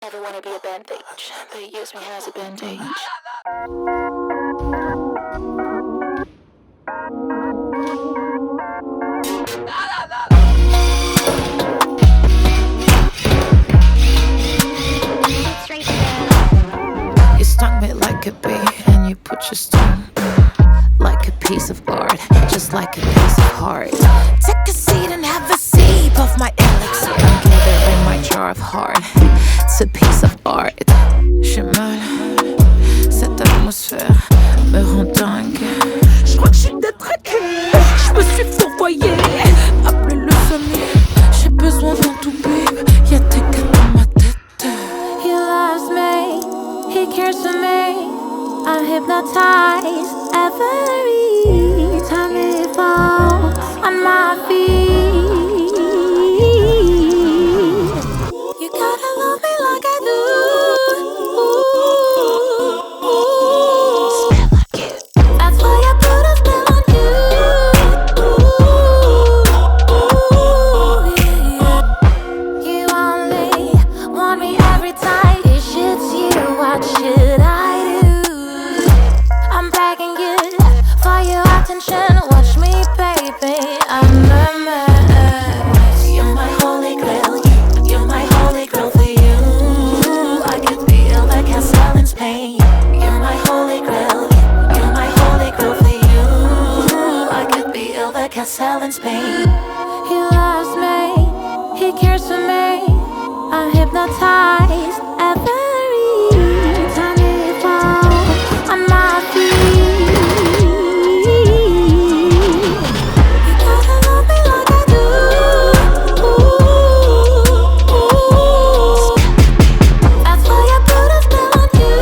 Never wanna be a bandage. They use me as a bandage. You stung me like a bee and you put your sting like a piece of art, just like a piece of heart. Take a seat and have a sip of my elixir. I'm gathering my jar of heart. It's a piece of art. J'ai mal, cette atmosphère me rend dingue. Je crois que je suis détraquée, je me suis fourvoyée. Appelez le sommeil, j'ai besoin d'un tout bib. Y'a des gars dans ma tête. He loves me, he cares for me. I'm hypnotized every time he falls on my feet. You gotta love me like I do. Smell like it. That's why I put a spell on you. Yeah. You only want me every time. If it's you, what should I do? I'm begging you for your attention. Watch me, baby, I'm a mess. You're my holy grail. You're my holy grail for you. I can feel the castle in Spain. You're my holy grail. You're my holy grail for you. I can feel the castle in Spain. He loves me. He cares for me. I'm hypnotized every time he falls on my feet. You gotta love me like I do. That's why I put a spell on you.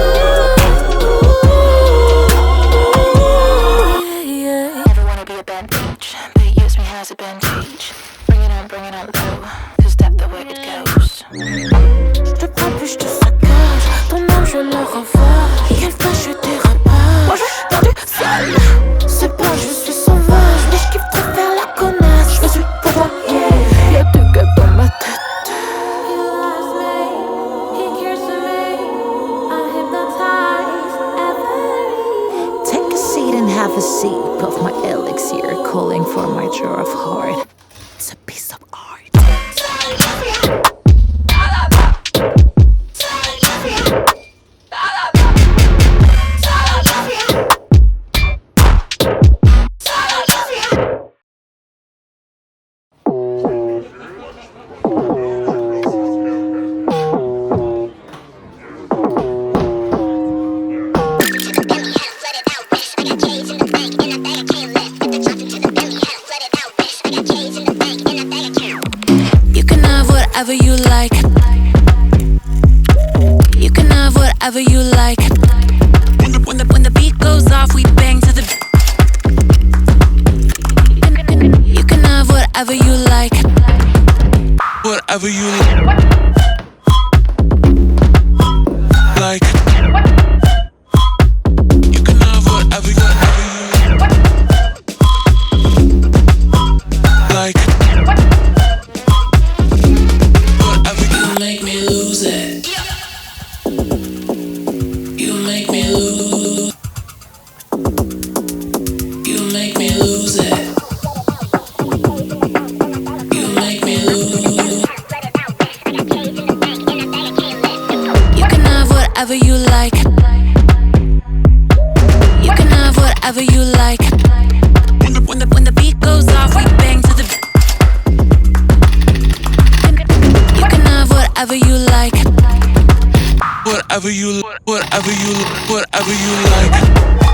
Yeah. Never wanna be a bandage. They use me as a bandage. Bring it on low. Cause that's the way it goes. Je te prends puis je te saccage. Ton âme je le ravage. Quelle fois je dérapage. Moi je suis perdu seul. C'est pas je suis sauvage. Mais je kiffe trop faire la connasse. Je me suis fourvoyée. Y'a deux gars dans ma tête. He loves me, he cares for me. I'm hypnotized every. Take a seat and have a sip of my elixir. Calling for my jar of heart. It's a piece of art. You can have whatever you like. You can have whatever you like. When the beat goes off, we bang to the. You can have whatever you like. Whatever you like. You can have whatever you like. Whatever you make me lose it. You make me lose. You make me lose it. You make me lose. You can have whatever you like. You can have whatever you like. When the beat goes off, we bang to the. You can have whatever you like. Whatever you like.